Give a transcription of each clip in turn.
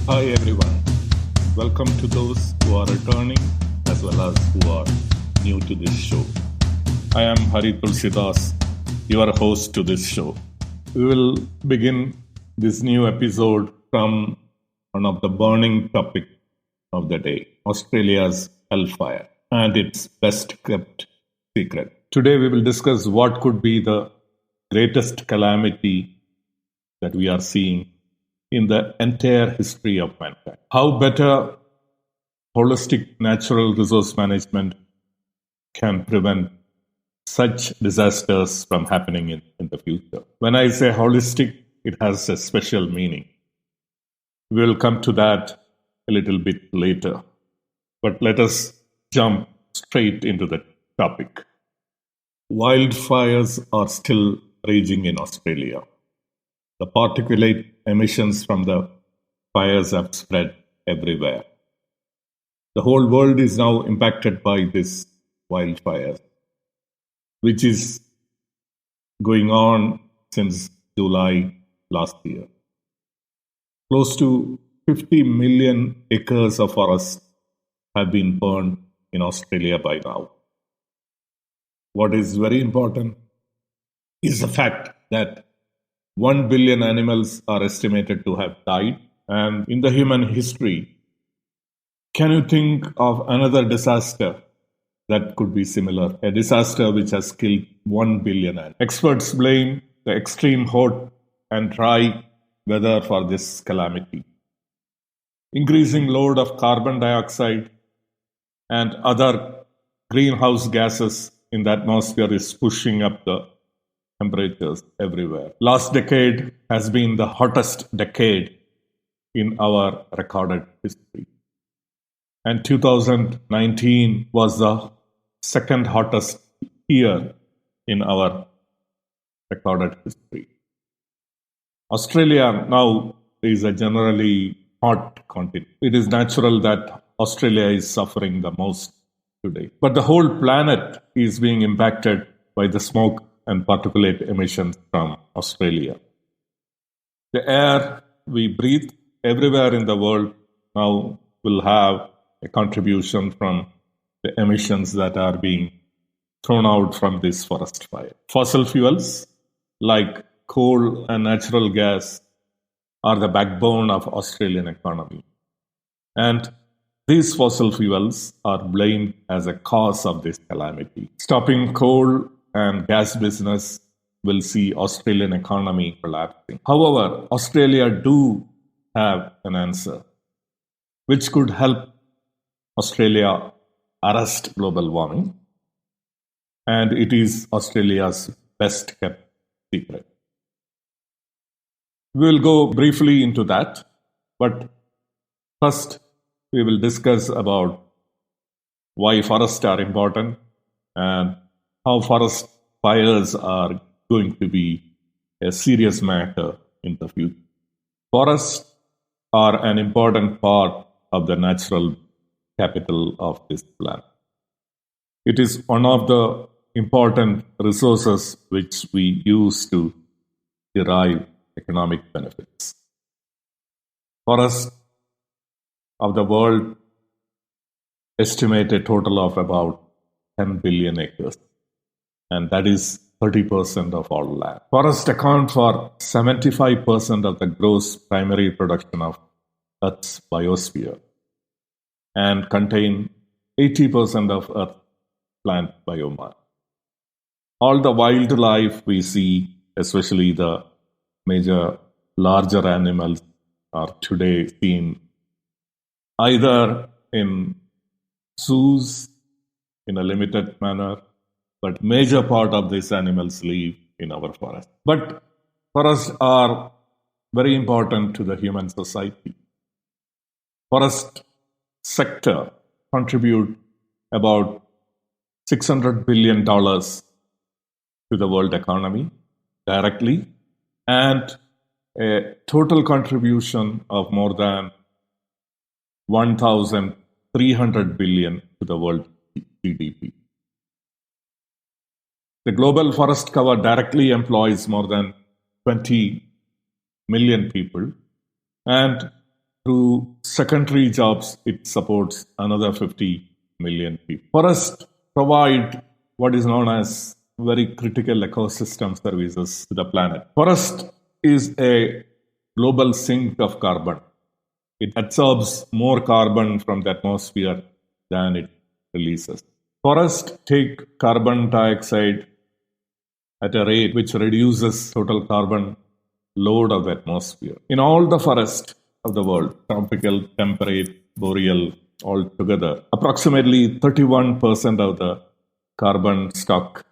Hi everyone, welcome to those who are returning as well as who are new to this show. I am Hari Tulsidas, your host to this show. We will begin this new episode from one of the burning topics of the day, Australia's hellfire and its best kept secret. Today we will discuss what could be the greatest calamity that we are seeing in the entire history of mankind. How better holistic natural resource management can prevent such disasters from happening in the future. When I say holistic, it has a special meaning. We will come to that a little bit later. But let us jump straight into the topic. Wildfires are still raging in Australia. The particulate emissions from the fires have spread everywhere. The whole world is now impacted by this wildfire, which is going on since July last year. Close to 50 million acres of forests have been burned in Australia by now. What is very important is the fact that 1 billion animals are estimated to have died. And in the human history, can you think of another disaster that could be similar? A disaster which has killed 1 billion animals. Experts blame the extreme hot and dry weather for this calamity. Increasing load of carbon dioxide and other greenhouse gases in the atmosphere is pushing up the temperatures everywhere. Last decade has been the hottest decade in our recorded history. And 2019 was the second hottest year in our recorded history. Australia now is a generally hot continent. It is natural that Australia is suffering the most today. But the whole planet is being impacted by the smoke and particulate emissions from Australia. The air we breathe everywhere in the world now will have a contribution from the emissions that are being thrown out from this forest fire. Fossil fuels like coal and natural gas are the backbone of Australian economy. And these fossil fuels are blamed as a cause of this calamity. Stopping coal and gas business will see Australian economy collapsing. However, Australia do have an answer which could help Australia arrest global warming, and it is Australia's best kept secret. We will go briefly into that, but first we will discuss about why forests are important and how forest fires are going to be a serious matter in the future. Forests are an important part of the natural capital of this planet. It is one of the important resources which we use to derive economic benefits. Forests of the world estimate a total of about 10 billion acres. And that is 30% of all land. Forests account for 75% of the gross primary production of Earth's biosphere and contain 80% of Earth's plant biomass. All the wildlife we see, especially the major larger animals, are today seen either in zoos in a limited manner, but major part of these animals live in our forest. But forests are very important to the human society. Forest sector contribute about $600 billion to the world economy directly, and a total contribution of more than 1,300 billion to the world GDP. The global forest cover directly employs more than 20 million people, and through secondary jobs, it supports another 50 million people. Forests provide what is known as very critical ecosystem services to the planet. Forest is a global sink of carbon. It absorbs more carbon from the atmosphere than it releases. Forests take carbon dioxide at a rate which reduces total carbon load of the atmosphere. In all the forests of the world, tropical, temperate, boreal, all together, approximately 31% of the carbon stock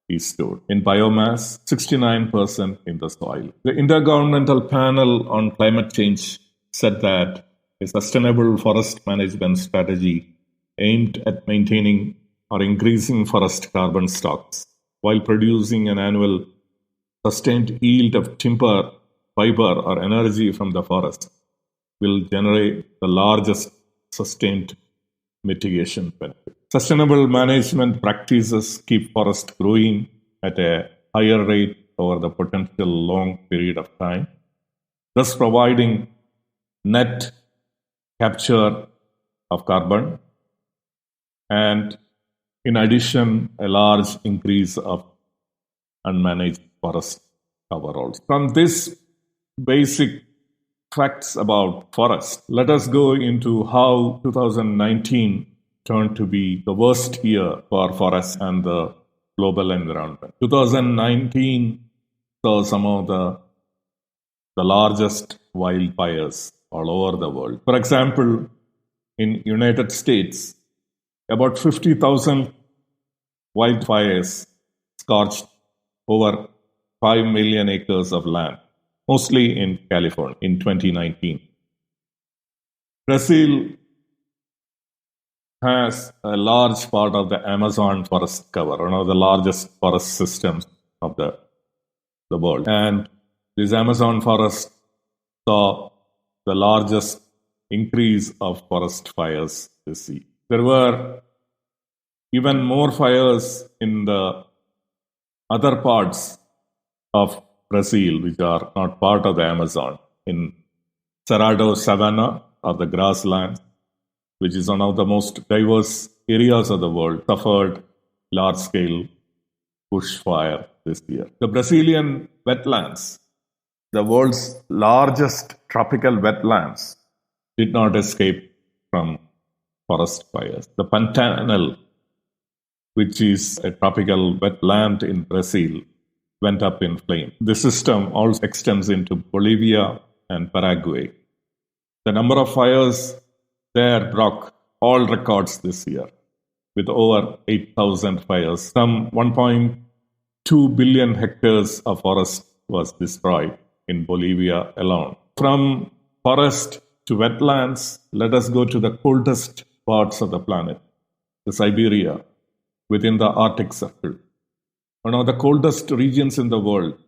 is stored. In biomass, 69% in the soil. The Intergovernmental Panel on Climate Change said that a sustainable forest management strategy aimed at maintaining or increasing forest carbon stocks while producing an annual sustained yield of timber, fiber, or energy from the forest will generate the largest sustained mitigation benefit. Sustainable management practices keep forests growing at a higher rate over the potential long period of time, thus providing net capture of carbon and, in addition, a large increase of unmanaged forest cover also. From this basic facts about forest, let us go into how 2019 turned to be the worst year for forests and the global environment. 2019 saw some of the largest wildfires all over the world. For example, in United States, about 50,000 wildfires scorched over 5 million acres of land, mostly in California in 2019. Brazil has a large part of the Amazon forest cover, one of the largest forest systems of the world. And this Amazon forest saw the largest increase of forest fires this year. There were even more fires in the other parts of Brazil, which are not part of the Amazon, in Cerrado Savanna, or the grasslands, which is one of the most diverse areas of the world, suffered large-scale bushfire this year. The Brazilian wetlands, the world's largest tropical wetlands, did not escape from forest fires. The Pantanal, which is a tropical wetland in Brazil, went up in flame. The system also extends into Bolivia and Paraguay. The number of fires there broke all records this year, with over 8,000 fires. Some 1.2 billion hectares of forest was destroyed in Bolivia alone. From forest to wetlands, let us go to the coldest parts of the planet, the Siberia, within the Arctic Circle. One of the coldest regions in the world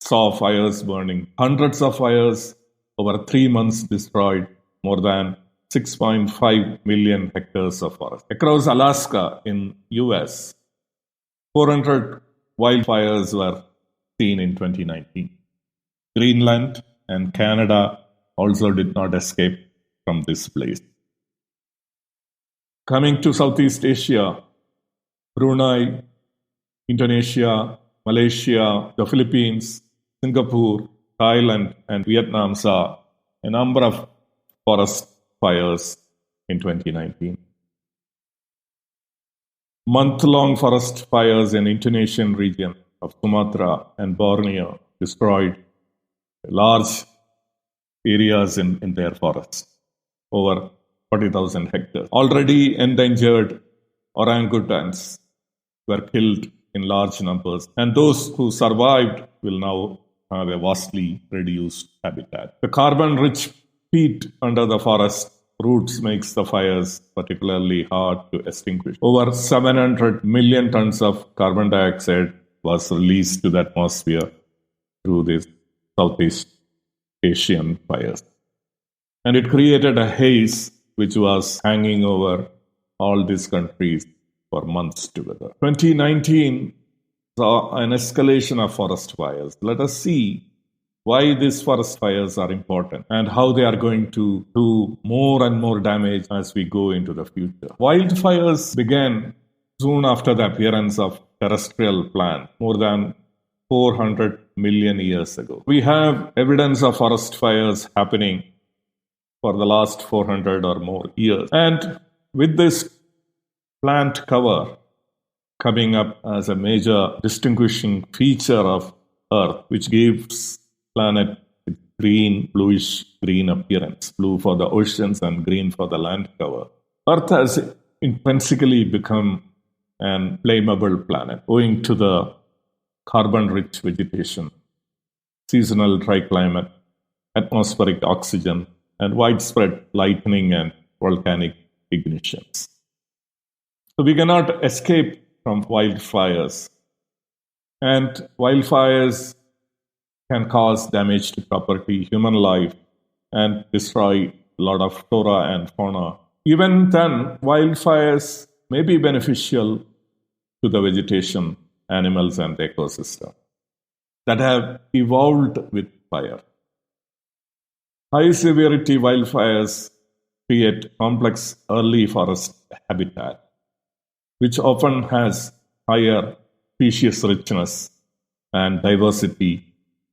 saw fires burning. Hundreds of fires over 3 months destroyed more than 6.5 million hectares of forest. Across Alaska in US, 400 wildfires were seen in 2019. Greenland and Canada also did not escape from this blaze. Coming to Southeast Asia, Brunei, Indonesia, Malaysia, the Philippines, Singapore, Thailand, and Vietnam saw a number of forest fires in 2019. Month-long forest fires in Indonesian region of Sumatra and Borneo destroyed large areas in their forests, over 40,000 hectares. Already endangered orangutans were killed in large numbers, and those who survived will now have a vastly reduced habitat. The carbon-rich peat under the forest roots makes the fires particularly hard to extinguish. Over 700 million tons of carbon dioxide was released to the atmosphere through these Southeast Asian fires. And it created a haze which was hanging over all these countries for months together. 2019 saw an escalation of forest fires. Let us see why these forest fires are important and how they are going to do more and more damage as we go into the future. Wildfires began soon after the appearance of terrestrial plant, more than 400 million years ago. We have evidence of forest fires happening for the last 400 or more years. And with this plant cover coming up as a major distinguishing feature of Earth, which gives planet its green, bluish green appearance, blue for the oceans and green for the land cover. Earth has intrinsically become an flammable planet owing to the carbon-rich vegetation, seasonal dry climate, atmospheric oxygen, and widespread lightning and volcanic ignitions. So we cannot escape from wildfires. And wildfires can cause damage to property, human life, and destroy a lot of flora and fauna. Even then, wildfires may be beneficial to the vegetation, animals, and the ecosystem that have evolved with fire. High-severity wildfires create complex early forest habitat, which often has higher species richness and diversity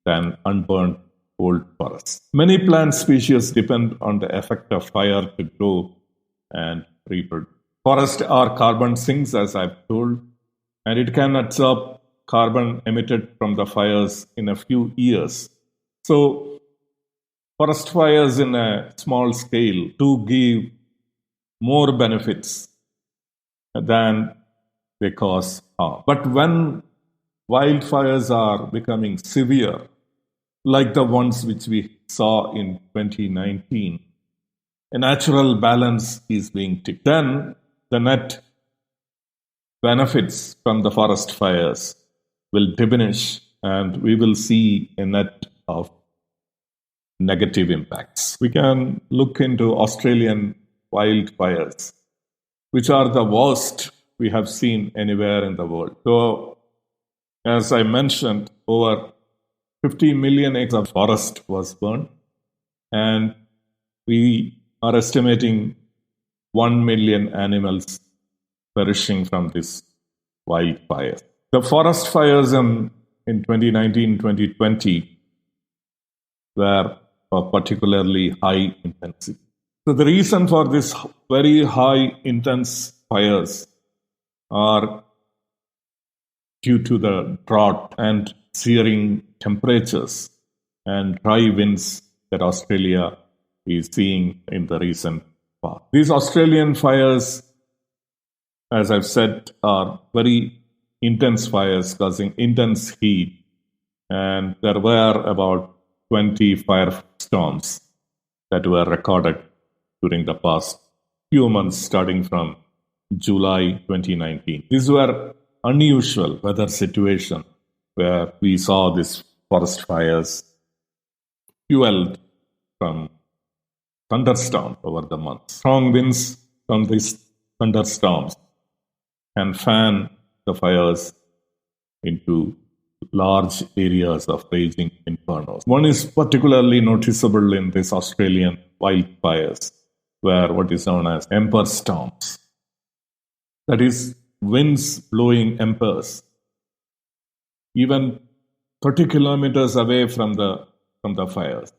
than unburned old forests. Many plant species depend on the effect of fire to grow and reproduce. Forests are carbon sinks, as I've told, and it can absorb carbon emitted from the fires in a few years. So, forest fires in a small scale do give more benefits than they cause harm. But when wildfires are becoming severe, like the ones which we saw in 2019, a natural balance is being tipped. Then the net benefits from the forest fires will diminish, and we will see a net of negative impacts. We can look into Australian wildfires, which are the worst we have seen anywhere in the world. So, as I mentioned, over 50 million acres of forest was burned, and we are estimating 1 million animals perishing from this wildfire. The forest fires in 2019-2020 were of particularly high intensity. So the reason for this very high intense fires are due to the drought and searing temperatures and dry winds that Australia is seeing in the recent past. These Australian fires, as I've said, are very intense fires causing intense heat, and there were about 20 firestorms that were recorded during the past few months starting from July 2019. These were unusual weather situation where we saw these forest fires fueled from thunderstorms over the months. Strong winds from these thunderstorms can fan the fires into large areas of raging infernos. One is particularly noticeable in these Australian wildfires, where what is known as ember storms. That is, winds blowing embers, even 30 kilometers away from the fires,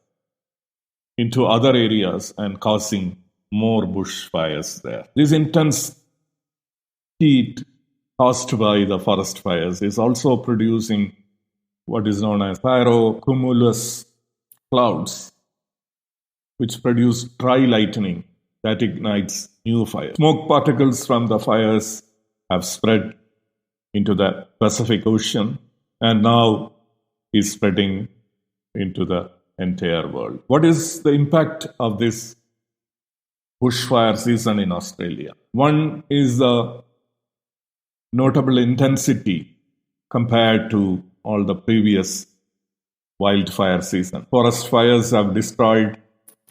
into other areas and causing more bushfires there. This intense heat caused by the forest fires is also producing what is known as pyrocumulus clouds, which produce dry lightning that ignites new fires. Smoke particles from the fires have spread into the Pacific Ocean and now is spreading into the entire world. What is the impact of this bushfire season in Australia? One is the notable intensity compared to all the previous wildfire season. Forest fires have destroyed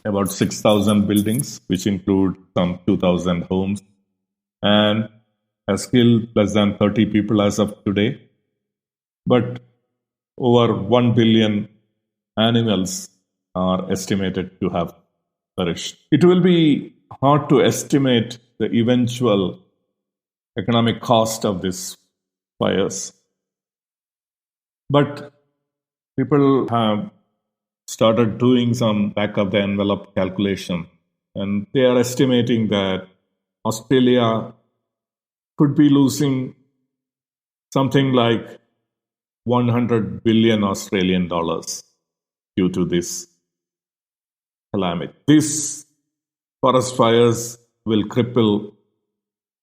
about 6,000 buildings, which include some 2,000 homes, and has killed less than 30 people as of today. But over 1 billion animals are estimated to have perished. It will be hard to estimate the eventual economic cost of these fires. But people have started doing some back of the envelope calculation, and they are estimating that Australia could be losing something like 100 billion Australian dollars due to this calamity. These forest fires will cripple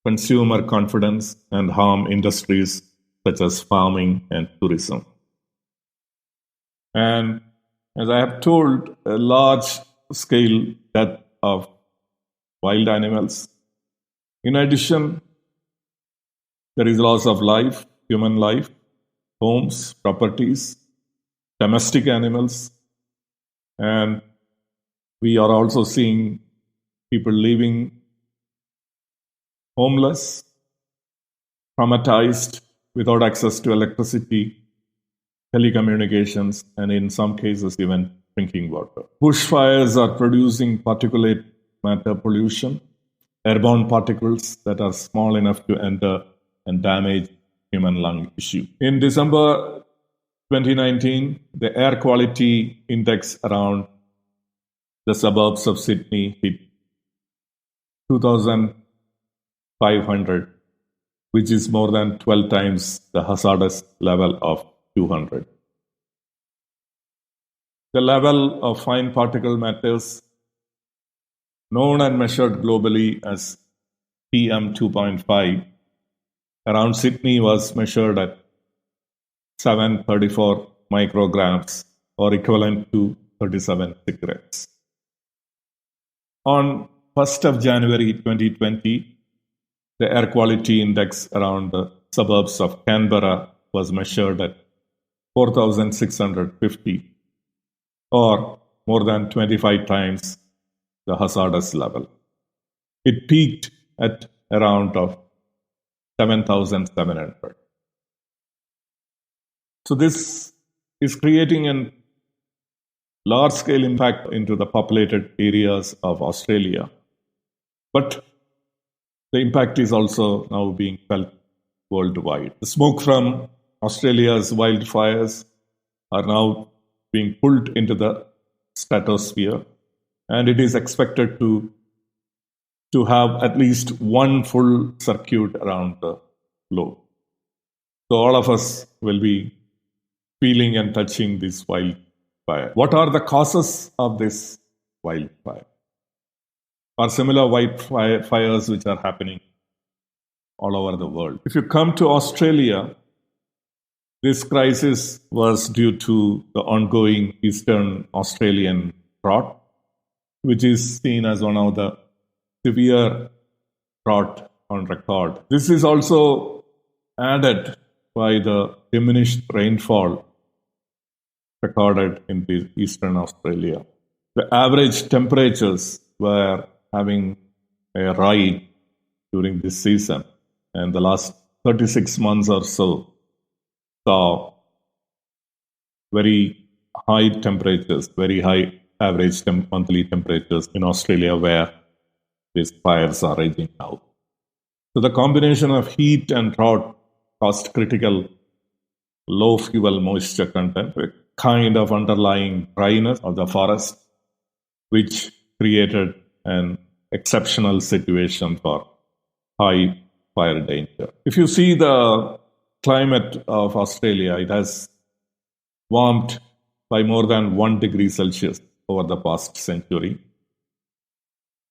consumer confidence and harm industries such as farming and tourism. And as I have told, a large-scale death of wild animals. In addition, there is loss of life, human life, homes, properties, domestic animals, and we are also seeing people living homeless, traumatized, without access to electricity, telecommunications, and in some cases, even drinking water. Bushfires are producing particulate matter pollution, airborne particles that are small enough to enter and damage human lung tissue. In December 2019, the air quality index around the suburbs of Sydney hit 2,500, which is more than 12 times the hazardous level of 200. The level of fine particle matters, known and measured globally as PM2.5, around Sydney was measured at 734 micrograms, or equivalent to 37 cigarettes. On 1st of January 2020, the air quality index around the suburbs of Canberra was measured at 4,650, or more than 25 times the hazardous level. It peaked at around of 7,700. So this is creating a large-scale impact into the populated areas of Australia. But the impact is also now being felt worldwide. The smoke from Australia's wildfires are now being pulled into the stratosphere, and it is expected to have at least one full circuit around the globe. So all of us will be feeling and touching this wildfire. What are the causes of this wildfire? Or similar wildfires which are happening all over the world. If you come to Australia, this crisis was due to the ongoing Eastern Australian drought, which is seen as one of the severe drought on record. This is also added by the diminished rainfall recorded in Eastern Australia. The average temperatures were having a rise during this season, and the last 36 months or so saw very high temperatures, very high average monthly temperatures in Australia, where these fires are raging now. So the combination of heat and drought caused critical low fuel moisture content, a kind of underlying dryness of the forest, which created an exceptional situation for high fire danger. If you see the climate of Australia, it has warmed by more than 1 degree Celsius over the past century.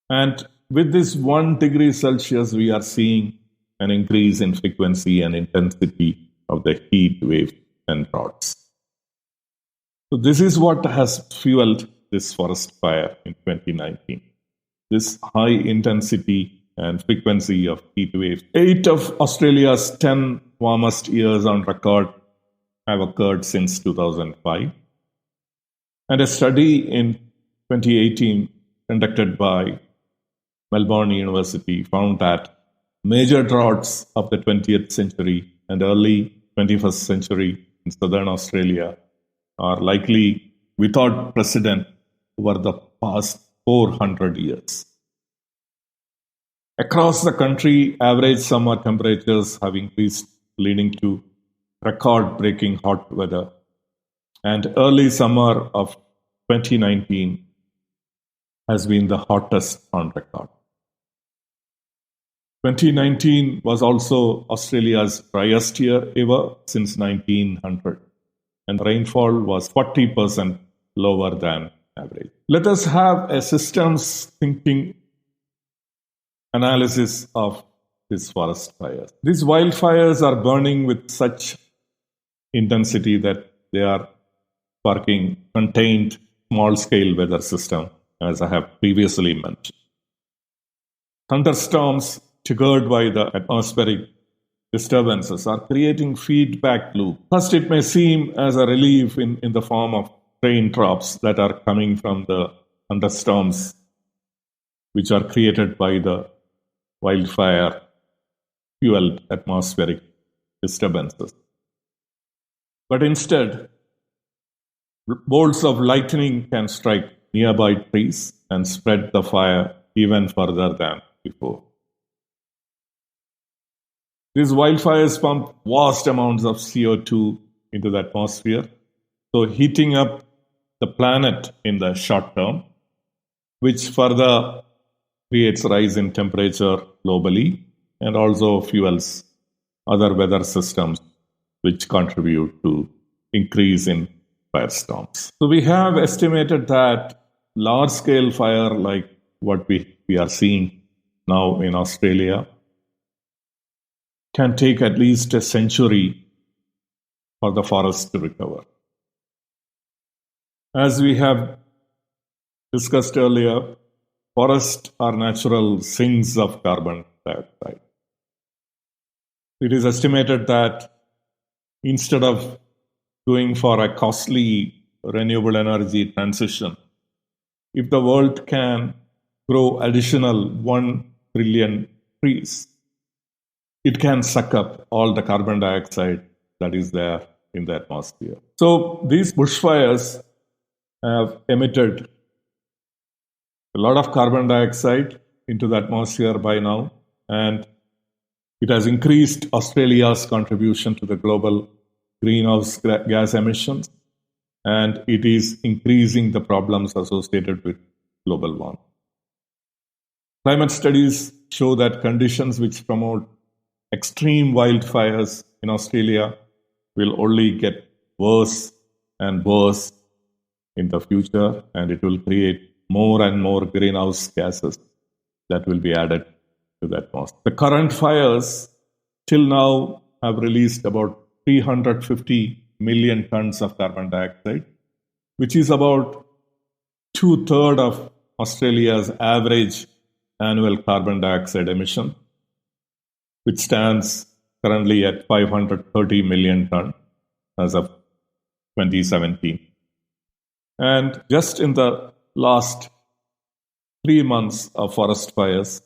And with this 1 degree Celsius, we are seeing an increase in frequency and intensity of the heat waves and droughts. So this is what has fueled this forest fire in 2019. This high intensity and frequency of heat waves. 8 of Australia's 10 warmest years on record have occurred since 2005. And a study in 2018 conducted by Melbourne University found that major droughts of the 20th century and early 21st century in southern Australia are likely without precedent over the past 400 years. Across the country, average summer temperatures have increased, leading to record-breaking hot weather. And early summer of 2019 has been the hottest on record. 2019 was also Australia's driest year ever since 1900, and rainfall was 40% lower than average. Let us have a systems thinking analysis of these forest fires. These wildfires are burning with such intensity that they are sparking contained small-scale weather system, as I have previously mentioned. Thunderstorms triggered by the atmospheric disturbances are creating feedback loop. First, it may seem as a relief in the form of raindrops that are coming from the thunderstorms, which are created by the wildfire-fueled atmospheric disturbances. But instead, bolts of lightning can strike nearby trees and spread the fire even further than before. These wildfires pump vast amounts of CO2 into the atmosphere, so heating up the planet in the short term, which further creates rise in temperature globally and also fuels other weather systems which contribute to increase in firestorms. So we have estimated that large-scale fire like what we are seeing now in Australia can take at least a century for the forest to recover. As we have discussed earlier, forests are natural sinks of carbon dioxide. It is estimated that instead of going for a costly renewable energy transition, if the world can grow additional 1 trillion trees, it can suck up all the carbon dioxide that is there in the atmosphere. So these bushfires have emitted a lot of carbon dioxide into the atmosphere by now, and it has increased Australia's contribution to the global greenhouse gas emissions, and it is increasing the problems associated with global warming. Climate studies show that conditions which promote extreme wildfires in Australia will only get worse and worse in the future, and it will create more and more greenhouse gases that will be added to the atmosphere. The current fires till now have released about 350 million tons of carbon dioxide, which is about 2/3 of Australia's average annual carbon dioxide emission, which stands currently at 530 million tons as of 2017. And just in the last 3 months of forest fires,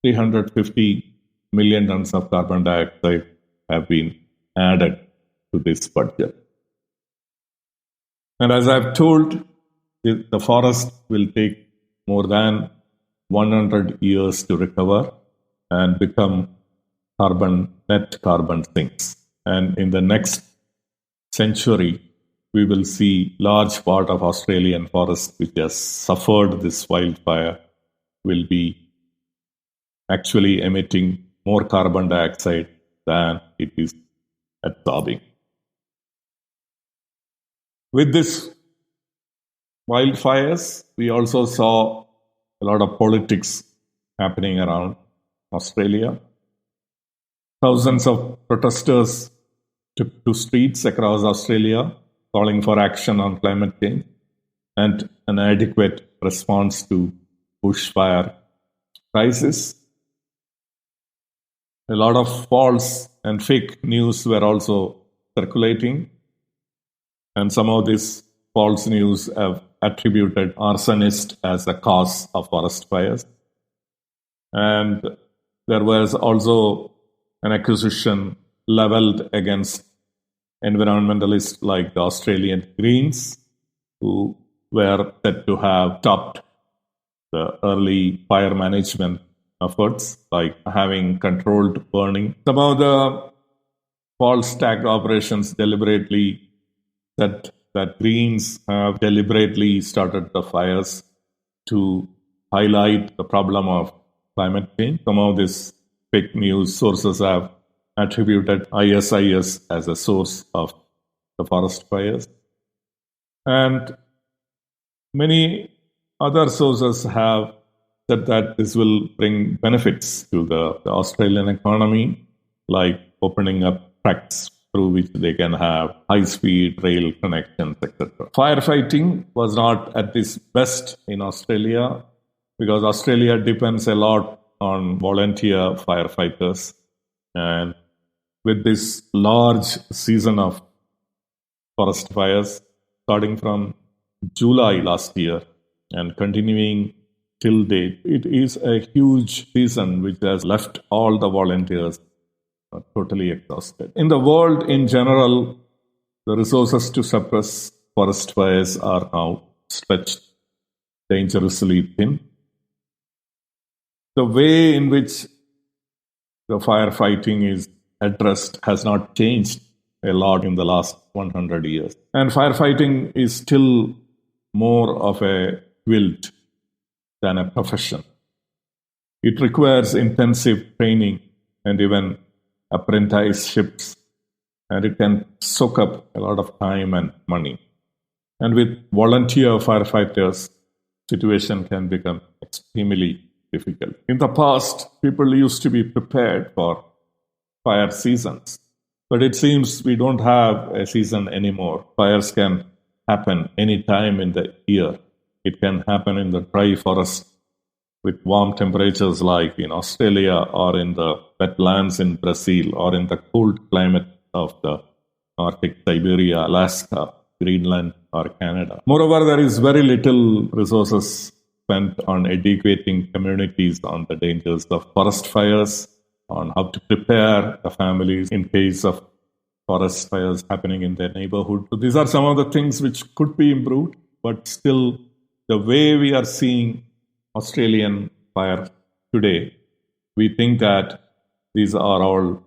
350 million tons of carbon dioxide have been added to this budget. And as I've told, the forest will take more than 100 years to recover and become net carbon sinks. And in the next century, we will see large part of Australian forest which has suffered this wildfire will be actually emitting more carbon dioxide than it is absorbing. With this wildfires, we also saw a lot of politics happening around Australia. Thousands of protesters took to streets across Australia calling for action on climate change and an adequate response to bushfire crisis. A lot of false and fake news were also circulating, and some of this false news have attributed arsonists as a cause of forest fires. And there was also an accusation leveled against environmentalists like the Australian Greens who were said to have stopped the early fire management efforts, like having controlled burning. Some of the false stack operations deliberately said that Greens have deliberately started the fires to highlight the problem of climate change. Some of these fake news sources have attributed ISIS as a source of the forest fires. And many other sources have said that this will bring benefits to the Australian economy, like opening up tracks through which they can have high-speed rail connections, etc. Firefighting was not at its best in Australia because Australia depends a lot on volunteer firefighters. And with this large season of forest fires starting from July last year and continuing till date, it is a huge season which has left all the volunteers totally exhausted. In the world in general, the resources to suppress forest fires are now stretched dangerously thin. The way in which the firefighting is addressed has not changed a lot in the last 100 years. And firefighting is still more of a guild than a profession. It requires intensive training and even apprenticeships, and it can soak up a lot of time and money. And with volunteer firefighters, situation can become extremely difficult. In the past, people used to be prepared for fire seasons, but it seems we don't have a season anymore. Fires can happen any time in the year. It can happen in the dry forest with warm temperatures like in Australia or in the wetlands in Brazil or in the cold climate of the Arctic, Siberia, Alaska, Greenland or Canada. Moreover, there is very little resources spent on educating communities on the dangers of forest fires, on how to prepare the families in case of forest fires happening in their neighborhood. So these are some of the things which could be improved, but still the way we are seeing Australian fire today, we think that these are all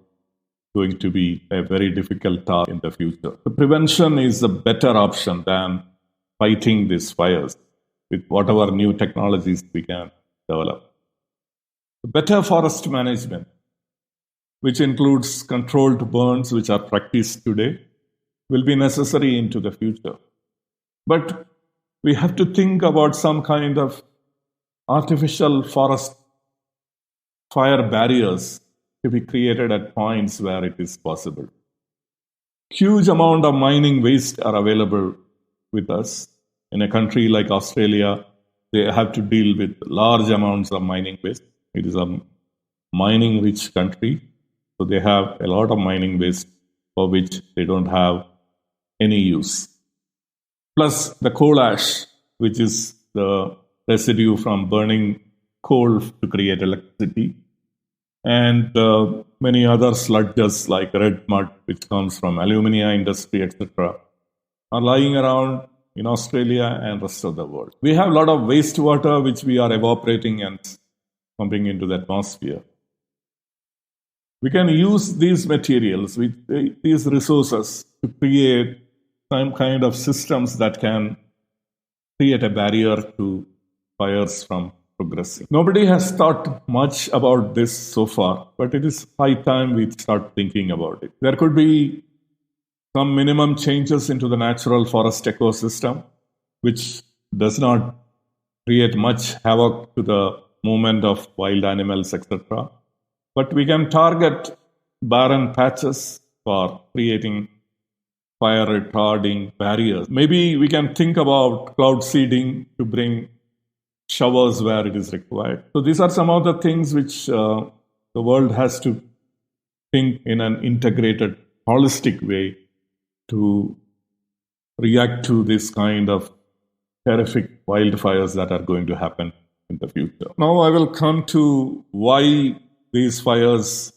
going to be a very difficult task in the future. The prevention is a better option than fighting these fires with whatever new technologies we can develop. Better forest management, which includes controlled burns, which are practiced today, will be necessary into the future. But we have to think about some kind of artificial forest fire barriers to be created at points where it is possible. Huge amount of mining waste are available with us. In a country like Australia, they have to deal with large amounts of mining waste. It is a mining-rich country, so they have a lot of mining waste for which they don't have any use. Plus the coal ash, which is the residue from burning coal to create electricity, and many other sludges like red mud, which comes from alumina industry, etc., are lying around in Australia and rest of the world. We have a lot of wastewater which we are evaporating and pumping into the atmosphere. We can use these materials, these resources, to create some kind of systems that can create a barrier to fires from progressing. Nobody has thought much about this so far, but it is high time we start thinking about it. There could be some minimum changes into the natural forest ecosystem, which does not create much havoc to the movement of wild animals, etc. But we can target barren patches for creating fire retarding barriers. Maybe we can think about cloud seeding to bring showers where it is required. So these are some of the things which the world has to think in an integrated, holistic way to react to this kind of terrific wildfires that are going to happen in the future. Now I will come to why these fires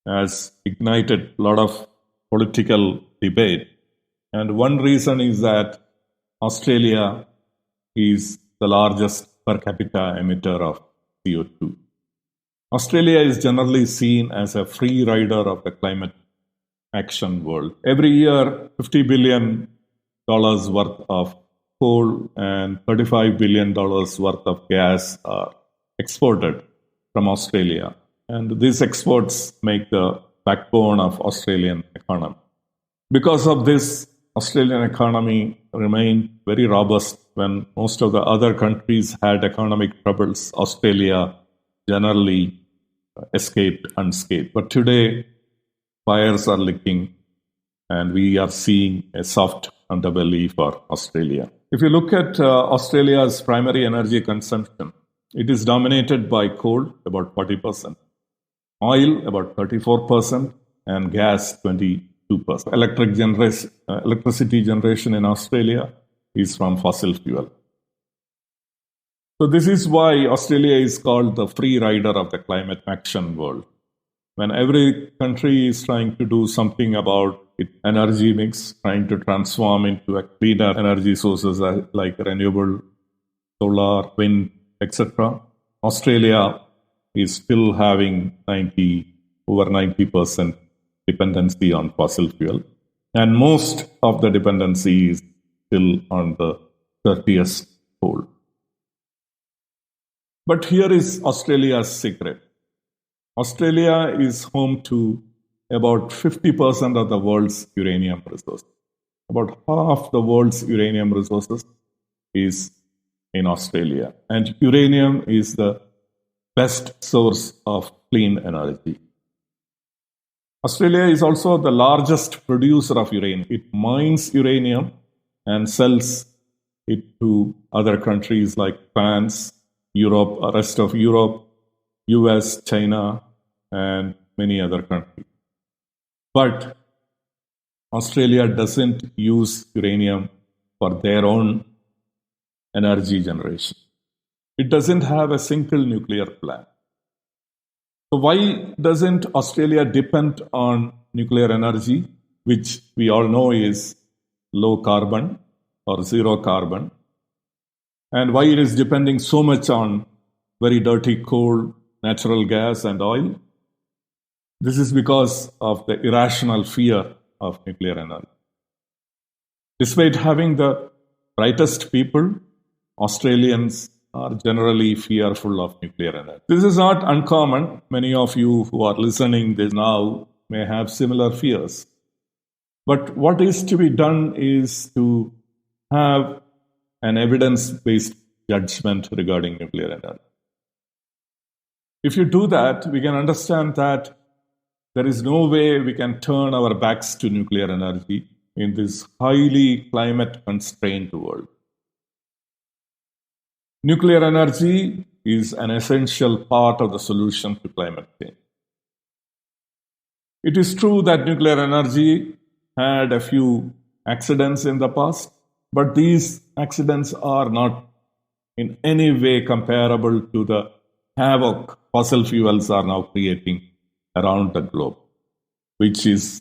has ignited a lot of political debate. And one reason is that Australia is the largest per capita emitter of CO2. Australia is generally seen as a free rider of the climate action world. Every year, $50 billion worth of coal and $35 billion worth of gas are exported from Australia. And these exports make the backbone of Australian economy. Because of this, Australian economy remained very robust when most of the other countries had economic troubles. Australia generally escaped unscathed. But today, fires are licking, and we are seeing a soft underbelly for Australia. If you look at Australia's primary energy consumption, it is dominated by coal, about 40%, oil, about 34%, and gas, 22%. Electricity generation in Australia is from fossil fuel. So this is why Australia is called the free rider of the climate action world. When every country is trying to do something about its energy mix, trying to transform into a cleaner energy sources like renewable, solar, wind, etc., Australia is still having over 90% dependency on fossil fuel. And most of the dependency is still on the dirtiest coal. But here is Australia's secret. Australia is home to about 50% of the world's uranium resources. About half the world's uranium resources is in Australia. And uranium is the best source of clean energy. Australia is also the largest producer of uranium. It mines uranium and sells it to other countries like France, Europe, rest of Europe, US, China, and many other countries. But Australia doesn't use uranium for their own energy generation. It doesn't have a single nuclear plant. So why doesn't Australia depend on nuclear energy, which we all know is low carbon or zero carbon? And why it is depending so much on very dirty coal, natural gas, and oil? This is because of the irrational fear of nuclear energy. Despite having the brightest people, Australians are generally fearful of nuclear energy. This is not uncommon. Many of you who are listening this now may have similar fears. But what is to be done is to have an evidence-based judgment regarding nuclear energy. If you do that, we can understand that there is no way we can turn our backs to nuclear energy in this highly climate-constrained world. Nuclear energy is an essential part of the solution to climate change. It is true that nuclear energy had a few accidents in the past, but these accidents are not in any way comparable to the havoc fossil fuels are now creating around the globe, which is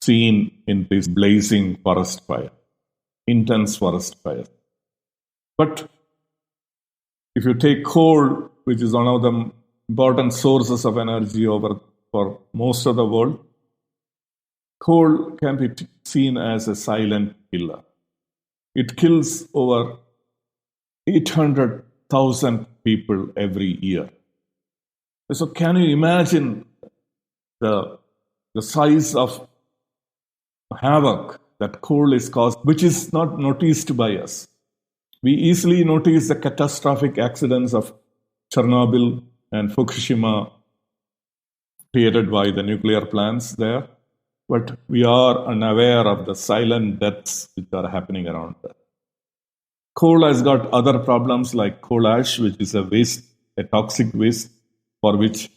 seen in this blazing forest fire, intense forest fire. But if you take coal, which is one of the important sources of energy for most of the world, coal can be seen as a silent killer. It kills over 800,000 people every year. So can you imagine the size of havoc that coal is caused, which is not noticed by us? We easily notice the catastrophic accidents of Chernobyl and Fukushima created by the nuclear plants there, but we are unaware of the silent deaths which are happening around there. Coal has got other problems like coal ash, which is a waste, a toxic waste for which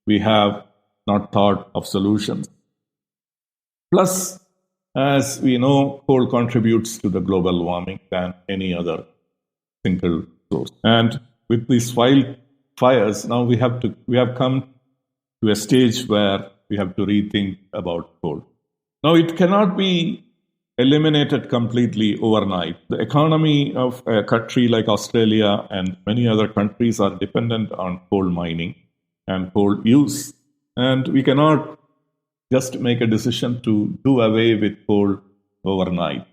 we have not thought of solutions. Plus, as we know, coal contributes to the global warming than any other single source. And with these fires, now we have come to a stage where we have to rethink about coal. Now, it cannot be eliminated completely overnight. The economy of a country like Australia and many other countries are dependent on coal mining and coal use. And we cannot just make a decision to do away with coal overnight.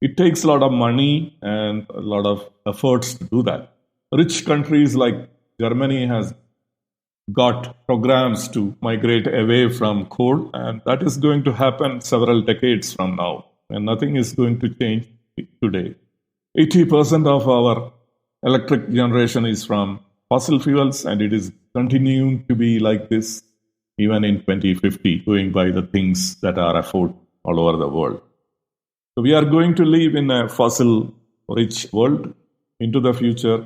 It takes a lot of money and a lot of efforts to do that. Rich countries like Germany has got programs to migrate away from coal, and that is going to happen several decades from now, and nothing is going to change today. 80% of our electric generation is from fossil fuels, and it is continuing to be like this even in 2050, going by the things that are afoot all over the world. So we are going to live in a fossil-rich world into the future,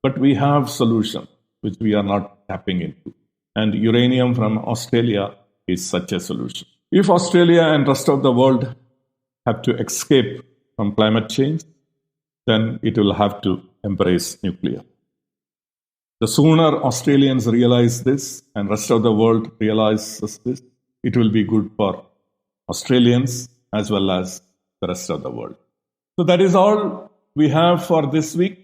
but we have solutions which we are not tapping into. And uranium from Australia is such a solution. If Australia and rest of the world have to escape from climate change, then it will have to embrace nuclear. The sooner Australians realize this and rest of the world realizes this, it will be good for Australians as well as the rest of the world. So that is all we have for this week.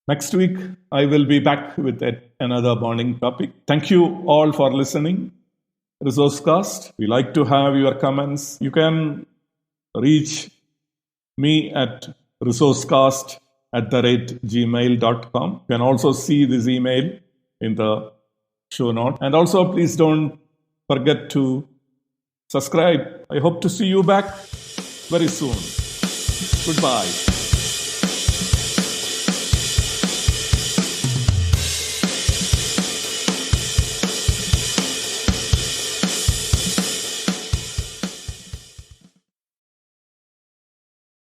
Next week, I will be back with another burning topic. Thank you all for listening. ResourceCast, we like to have your comments. You can reach me at resourcecast@gmail.com. You can also see this email in the show note. And also, please don't forget to subscribe. I hope to see you back very soon. Goodbye.